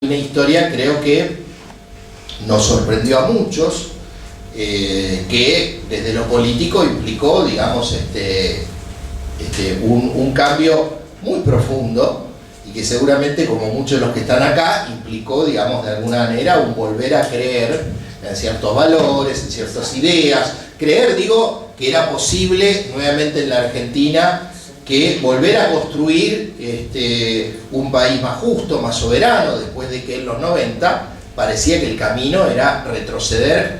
Una historia creo que nos sorprendió a muchos, que desde lo político implicó, digamos, un cambio muy profundo y que seguramente, como muchos de los que están acá, implicó, digamos, de alguna manera un volver a creer en ciertos valores, en ciertas ideas. Creer, digo, que era posible nuevamente en la Argentina que volver a construir un país más justo, más soberano, después de que en los 90 parecía que el camino era retroceder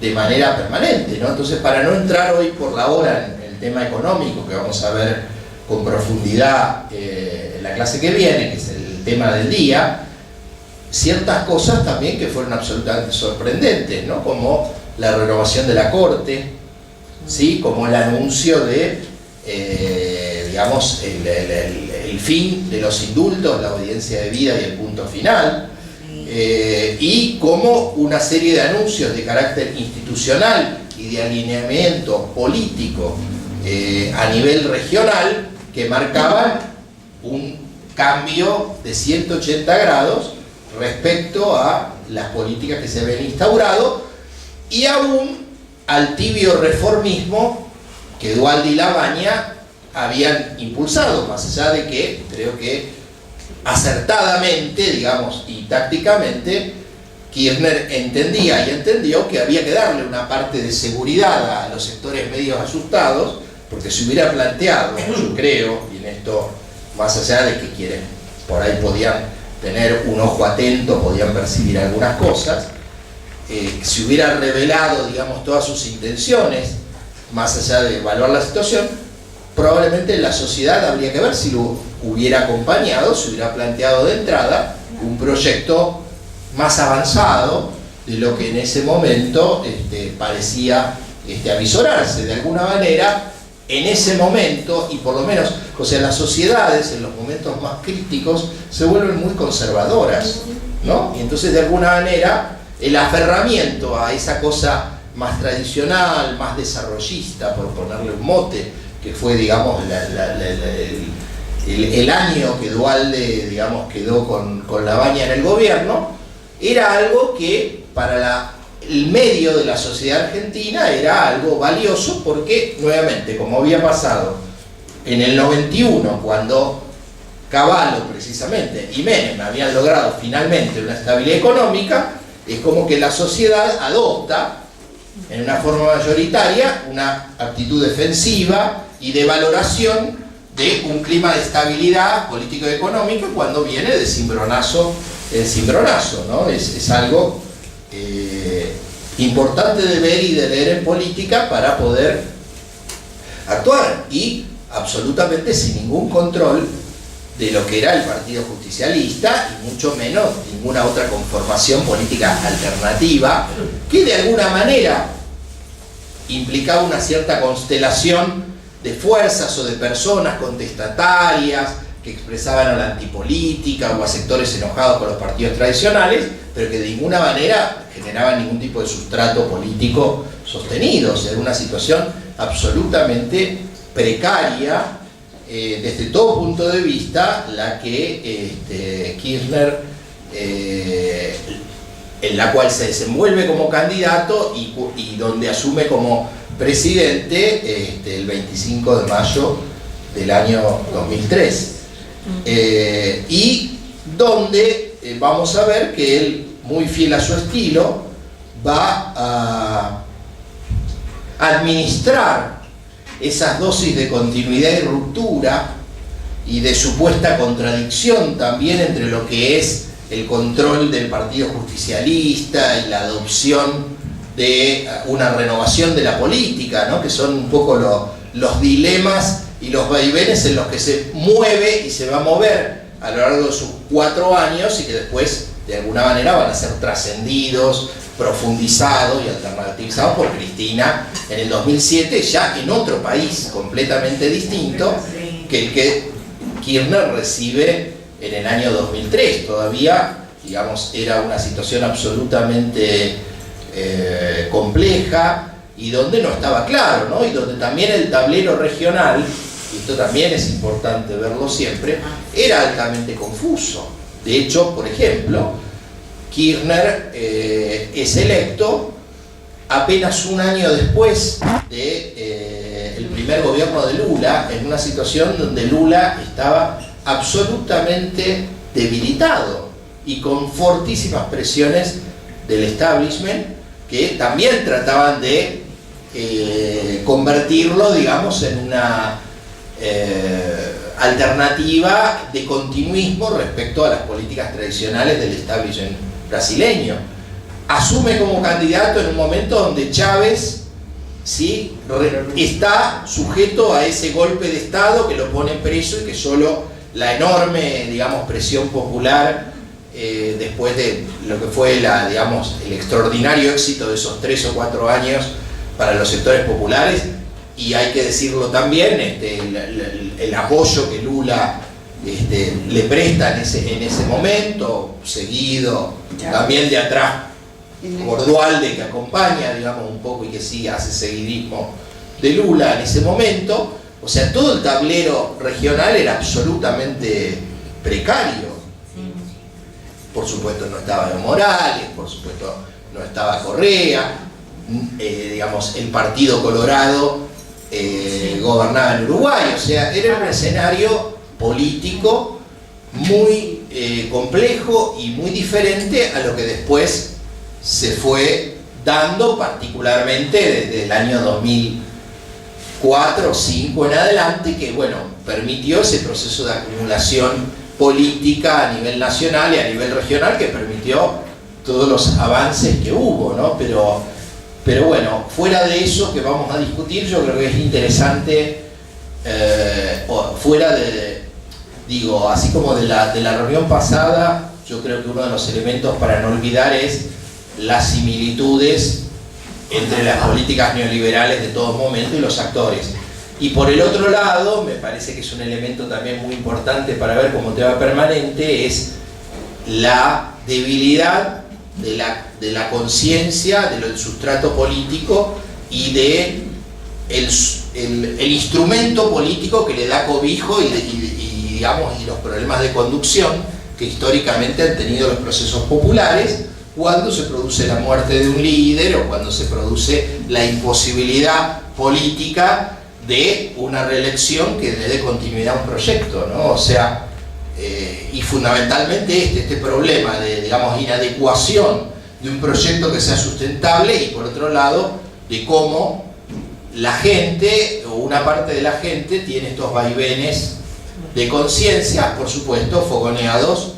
de manera permanente, ¿no? Entonces, para no entrar hoy por la hora en el tema económico, que vamos a ver con profundidad en la clase que viene, que es el tema del día, ciertas cosas también que fueron absolutamente sorprendentes, ¿no? Como la renovación de la Corte, ¿sí? Como el anuncio de digamos, el fin de los indultos, la audiencia de vida y el punto final, y como una serie de anuncios de carácter institucional y de alineamiento político a nivel regional que marcaban un cambio de 180 grados respecto a las políticas que se habían instaurado y aún al tibio reformismo que Duhalde y Lavagna habían impulsado, más allá de que creo que acertadamente, digamos, y tácticamente, Kirchner entendía y entendió que había que darle una parte de seguridad a los sectores medios asustados, porque se hubiera planteado, yo creo, y en esto, más allá de que quienes por ahí podían tener un ojo atento, podían percibir algunas cosas, se hubiera revelado, digamos, todas sus intenciones, más allá de evaluar la situación, probablemente la sociedad habría que ver si lo hubiera acompañado, se hubiera planteado de entrada un proyecto más avanzado de lo que en ese momento parecía avisorarse. De alguna manera, en ese momento, y por lo menos, o sea, las sociedades en los momentos más críticos se vuelven muy conservadoras, ¿no? Y entonces, de alguna manera, el aferramiento a esa cosa más tradicional, más desarrollista, por ponerle un mote, que fue, digamos, el año que Duhalde, digamos, quedó con Lavagna en el gobierno, era algo que para el medio de la sociedad argentina era algo valioso porque, nuevamente, como había pasado en el 91, cuando Cavallo, precisamente, y Menem habían logrado finalmente una estabilidad económica, es como que la sociedad adopta en una forma mayoritaria una actitud defensiva y de valoración de un clima de estabilidad político y económico cuando viene de cimbronazo en cimbronazo, ¿no? Es algo importante de ver y de leer en política para poder actuar, y absolutamente sin ningún control de lo que era el Partido Justicialista y mucho menos ninguna otra conformación política alternativa que de alguna manera implicaba una cierta constelación de fuerzas o de personas contestatarias que expresaban a la antipolítica o a sectores enojados con los partidos tradicionales, pero que de ninguna manera generaban ningún tipo de sustrato político sostenido. O sea, era una situación absolutamente precaria desde todo punto de vista, la que Kirchner, en la cual se desenvuelve como candidato y donde asume como presidente el 25 de mayo del año 2003. Y donde vamos a ver que él, muy fiel a su estilo, va a administrar esas dosis de continuidad y ruptura y de supuesta contradicción también entre lo que es el control del Partido Justicialista y la adopción de una renovación de la política, ¿no? Que son un poco los dilemas y los vaivenes en los que se mueve y se va a mover a lo largo de sus 4 años y que después de alguna manera van a ser trascendidos, profundizados y alternativizados por Cristina en el 2007, ya en otro país completamente distinto que el que Kirchner recibe en el año 2003. Todavía, digamos, era una situación absolutamente compleja y donde no estaba claro, ¿no? Y donde también el tablero regional, y esto también es importante verlo siempre, era altamente confuso. De hecho, por ejemplo, Kirchner es electo apenas un año después de el primer gobierno de Lula, en una situación donde Lula estaba absolutamente debilitado y con fortísimas presiones del establishment que también trataban de convertirlo, digamos, en una alternativa de continuismo respecto a las políticas tradicionales del establishment brasileño. Asume como candidato en un momento donde Chávez, ¿sí?, está sujeto a ese golpe de Estado que lo pone preso y que solo la enorme, digamos, presión popular después de lo que fue digamos, el extraordinario éxito de esos 3 o 4 años para los sectores populares, y hay que decirlo también, el apoyo que Lula le presta en ese momento, seguido también de atrás por Duhalde, que acompaña, digamos, un poco y que sí hace seguidismo de Lula en ese momento. O sea, todo el tablero regional era absolutamente precario. Por supuesto no estaba Evo Morales, por supuesto no estaba Correa, digamos, el Partido Colorado gobernaba en Uruguay. O sea, era un escenario político muy complejo y muy diferente a lo que después se fue dando, particularmente desde el año 2004 o 2005 en adelante, que bueno, permitió ese proceso de acumulación política a nivel nacional y a nivel regional, que permitió todos los avances que hubo, ¿no? Pero bueno, fuera de eso que vamos a discutir, yo creo que es interesante, fuera de, digo, así como de la reunión pasada, yo creo que uno de los elementos para no olvidar es las similitudes entre las políticas neoliberales de todo momento y los actores. Y por el otro lado, me parece que es un elemento también muy importante para ver como tema permanente, es la debilidad de la conciencia, del sustrato político y de el instrumento político que le da cobijo digamos, y los problemas de conducción que históricamente han tenido los procesos populares cuando se produce la muerte de un líder o cuando se produce la imposibilidad política de una reelección que le dé continuidad a un proyecto, ¿no? O sea, y fundamentalmente este problema de, digamos, inadecuación de un proyecto que sea sustentable, y por otro lado, de cómo la gente, o una parte de la gente, tiene estos vaivenes de conciencia, por supuesto, fogoneados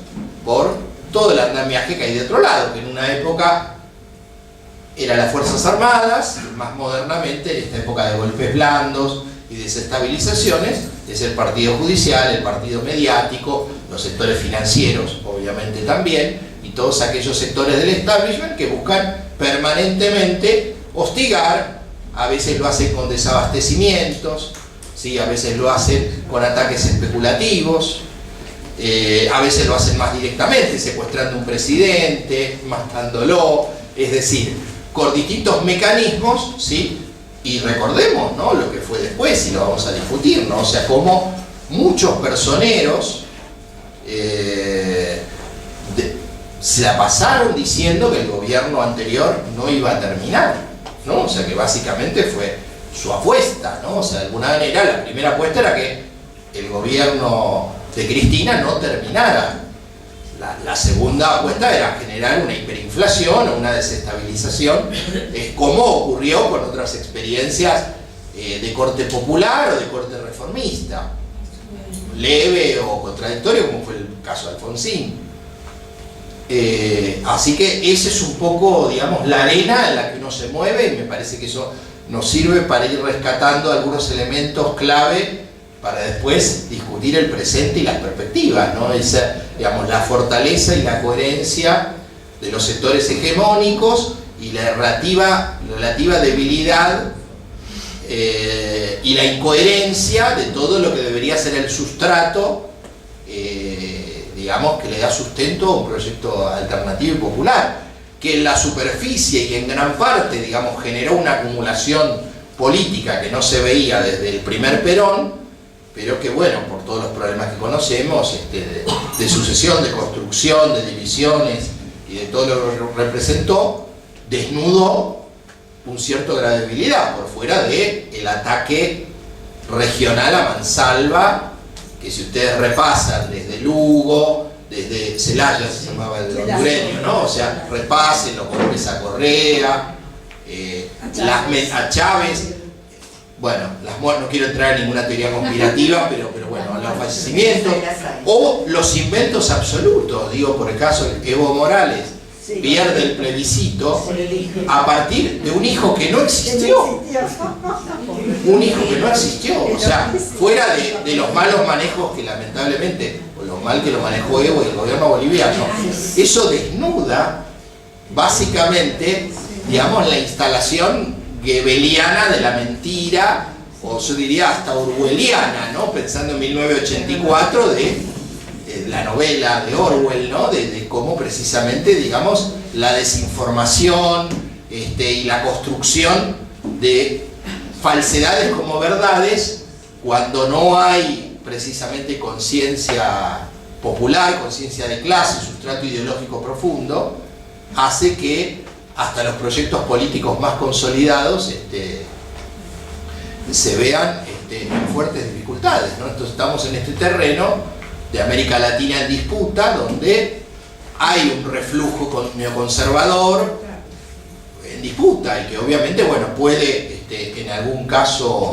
por todo el andamiaje que hay de otro lado, que en una época eran las Fuerzas Armadas, más modernamente, en esta época de golpes blandos y desestabilizaciones, es el partido judicial, el partido mediático, los sectores financieros, obviamente también, y todos aquellos sectores del establishment que buscan permanentemente hostigar. A veces lo hacen con desabastecimientos, ¿sí? A veces lo hacen con ataques especulativos, a veces lo hacen más directamente, secuestrando un presidente, matándolo, es decir, con distintos mecanismos, ¿sí? Y recordemos, ¿no?, lo que fue después, y lo vamos a discutir, ¿no? O sea, cómo muchos personeros se la pasaron diciendo que el gobierno anterior no iba a terminar, ¿no? O sea, que básicamente fue su apuesta, ¿no? O sea, de alguna manera la primera apuesta era que el gobierno de Cristina no terminara. La segunda apuesta era generar una hiperinflación o una desestabilización, como ocurrió con otras experiencias de corte popular o de corte reformista, leve o contradictorio, como fue el caso de Alfonsín. Así que esa es un poco, digamos, la arena en la que uno se mueve, y me parece que eso nos sirve para ir rescatando algunos elementos clave para después discutir el presente y las perspectivas, ¿no? Esa, digamos, la fortaleza y la coherencia de los sectores hegemónicos y la relativa debilidad y la incoherencia de todo lo que debería ser el sustrato, digamos, que le da sustento a un proyecto alternativo y popular, que en la superficie y en gran parte, digamos, generó una acumulación política que no se veía desde el primer Perón, pero que bueno, por todos los problemas que conocemos, de sucesión, de construcción, de divisiones y de todo lo que representó, desnudó un cierto grado de debilidad por fuera del ataque regional a mansalva, que si ustedes repasan desde Lugo, desde Celaya se llamaba el hondureño, ¿no? O sea, repasen los golpes a Correa, a Chávez, bueno, no quiero entrar en ninguna teoría conspirativa, pero bueno, los fallecimientos, o los inventos absolutos, digo, por el caso de Evo Morales, pierde el plebiscito a partir de un hijo que no existió. Un hijo que no existió. O sea, fuera de los malos manejos que lamentablemente, o lo mal que lo manejó Evo y el gobierno boliviano, eso desnuda básicamente, digamos, la instalación goebbeliana de la mentira, o yo diría hasta orwelliana, ¿no? Pensando en 1984 de la novela de Orwell, ¿no? De cómo precisamente, digamos, la desinformación y la construcción de falsedades como verdades, cuando no hay precisamente conciencia popular, conciencia de clase, sustrato ideológico profundo, hace que hasta los proyectos políticos más consolidados se vean en fuertes dificultades, ¿no? Entonces estamos en este terreno de América Latina en disputa, donde hay un reflujo neoconservador en disputa y que obviamente, bueno, puede en algún caso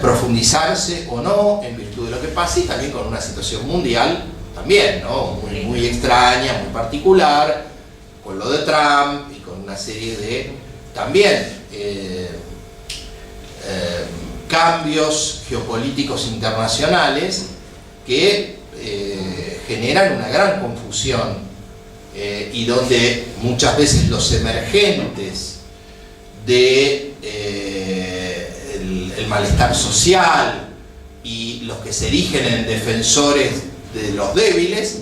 profundizarse o no en virtud de lo que pasa, y también con una situación mundial también, ¿no? Muy extraña, muy particular, con lo de Trump y con una serie de también cambios geopolíticos internacionales que generan una gran confusión y donde muchas veces los emergentes de el malestar social y los que se erigen en defensores de los débiles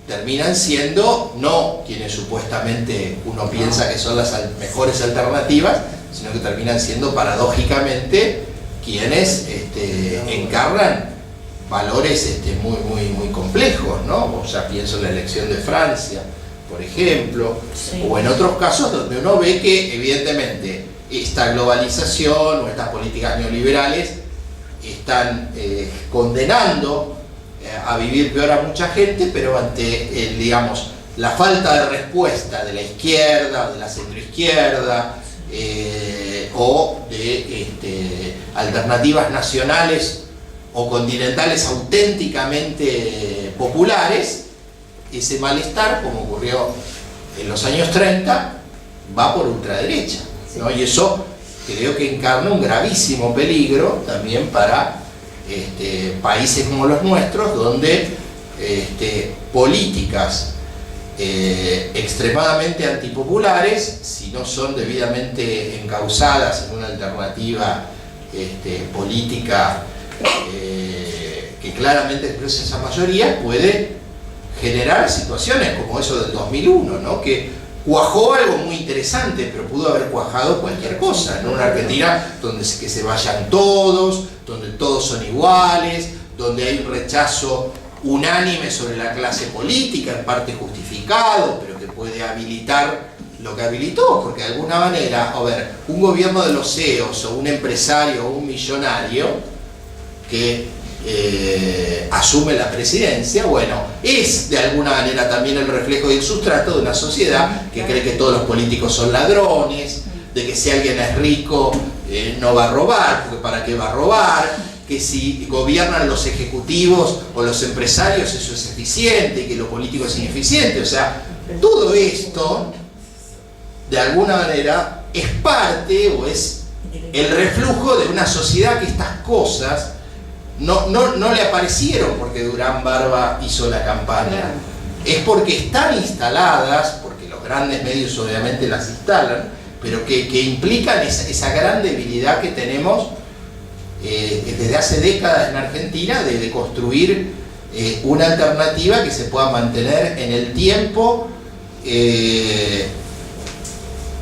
terminan siendo no quienes supuestamente uno piensa que son las mejores alternativas, sino que terminan siendo paradójicamente quienes encarnan valores muy complejos, ¿no? O sea, pienso en la elección de Francia, por ejemplo, sí, o en otros casos donde uno ve que evidentemente esta globalización o estas políticas neoliberales están condenando a vivir peor a mucha gente, pero ante digamos, la falta de respuesta de la izquierda o de la centroizquierda, o de alternativas nacionales o continentales auténticamente populares, ese malestar, como ocurrió en los años 30, va por ultraderecha, ¿no? Y eso creo que encarna un gravísimo peligro también para países como los nuestros, donde políticas extremadamente antipopulares, si no son debidamente encauzadas en una alternativa política que claramente expresa esa mayoría, puede generar situaciones como eso del 2001, ¿no? Que cuajó algo muy interesante, pero pudo haber cuajado cualquier cosa, ¿no? Una Argentina donde que se vayan todos, donde todos son iguales, donde hay un rechazo unánime sobre la clase política, en parte justificado, pero que puede habilitar lo que habilitó, porque de alguna manera, a ver, un gobierno de los CEOs o un empresario o un millonario que asume la presidencia, bueno, es de alguna manera también el reflejo y el sustrato de una sociedad que cree que todos los políticos son ladrones, de que si alguien es rico no va a robar, porque ¿para qué va a robar? Que si gobiernan los ejecutivos o los empresarios eso es eficiente y que lo político es ineficiente. O sea, todo esto de alguna manera es parte o es el reflujo de una sociedad que estas cosas no le aparecieron porque Durán Barba hizo la campaña, es porque están instaladas, porque los grandes medios obviamente las instalan, pero que implican esa gran debilidad que tenemos desde hace décadas en Argentina de construir una alternativa que se pueda mantener en el tiempo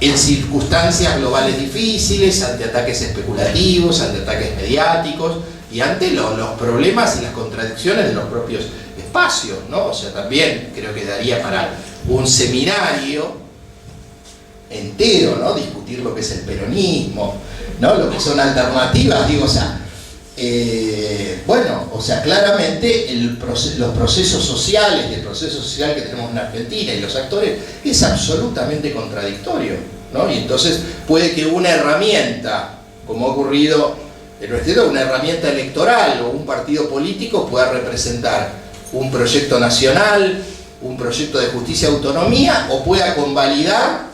en circunstancias globales difíciles, ante ataques especulativos, ante ataques mediáticos y ante los problemas y las contradicciones de los propios espacios, ¿no? O sea, también creo que daría para un seminario entero, ¿no? Discutir lo que es el peronismo, ¿no? Lo que son alternativas, digo, o sea, bueno, o sea, claramente los procesos sociales, el proceso social que tenemos en Argentina y los actores es absolutamente contradictorio, ¿no? Y entonces puede que una herramienta, como ha ocurrido en nuestro estado, una herramienta electoral o un partido político pueda representar un proyecto nacional, un proyecto de justicia y autonomía, o pueda convalidar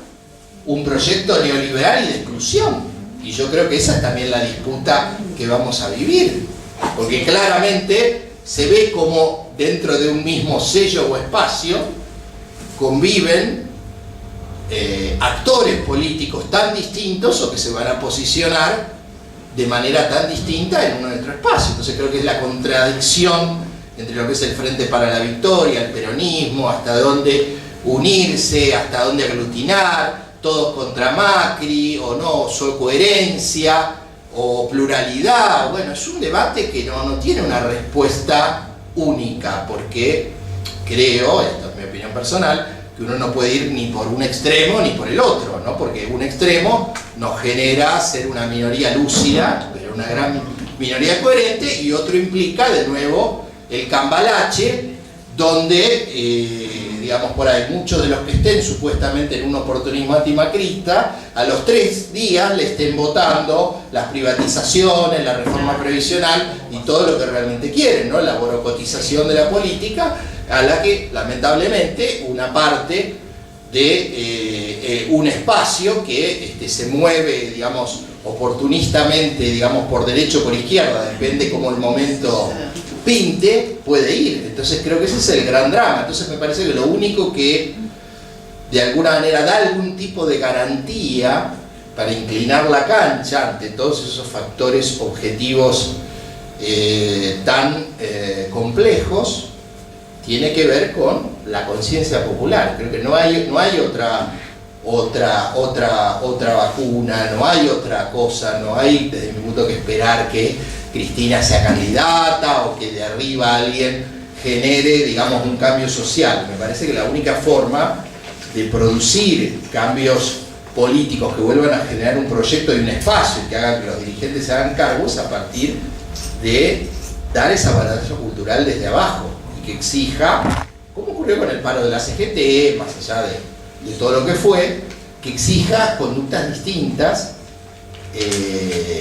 un proyecto neoliberal y de exclusión. Y yo creo que esa es también la disputa que vamos a vivir, porque claramente se ve como dentro de un mismo sello o espacio conviven actores políticos tan distintos o que se van a posicionar de manera tan distinta en nuestro espacio. Entonces creo que es la contradicción entre lo que es el Frente para la Victoria, el peronismo, hasta dónde unirse, hasta dónde aglutinar, todos contra Macri, o no, o coherencia, o pluralidad. Bueno, es un debate que no tiene una respuesta única, porque creo, esto es mi opinión personal, que uno no puede ir ni por un extremo ni por el otro, ¿no? Porque un extremo nos genera ser una minoría lúcida, pero una gran minoría coherente, y otro implica, de nuevo, el cambalache, donde digamos, por ahí muchos de los que estén supuestamente en un oportunismo antimacrista, a los 3 días le estén votando las privatizaciones, la reforma previsional y todo lo que realmente quieren, ¿no? La borocotización de la política, a la que lamentablemente una parte de un espacio que se mueve, digamos, oportunistamente, digamos, por derecha o por izquierda, depende como el momento pinte, puede ir. Entonces creo que ese es el gran drama. Entonces me parece que lo único que de alguna manera da algún tipo de garantía para inclinar la cancha ante todos esos factores objetivos tan complejos, tiene que ver con la conciencia popular. Creo que no hay otra vacuna, no hay otra cosa, no hay desde mi punto que esperar que Cristina sea candidata o que de arriba alguien genere, digamos, un cambio social. Me parece que la única forma de producir cambios políticos que vuelvan a generar un proyecto y un espacio y que hagan que los dirigentes se hagan cargos a partir de dar esa batalla cultural desde abajo y que exija, como ocurrió con el paro de la CGT, más allá de todo lo que fue, que exija conductas distintas,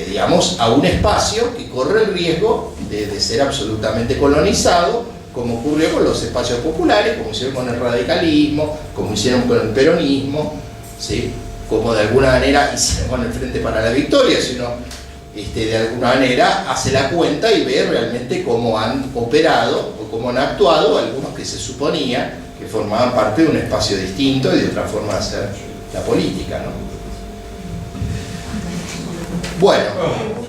digamos, a un espacio que corre el riesgo de ser absolutamente colonizado, como ocurrió con los espacios populares, como hicieron con el radicalismo, como hicieron con el peronismo, ¿sí? Como de alguna manera hicieron con el Frente para la Victoria, si uno de alguna manera hace la cuenta y ve realmente cómo han operado o cómo han actuado algunos que se suponía que formaban parte de un espacio distinto y de otra forma de hacer la política, ¿no? Bueno.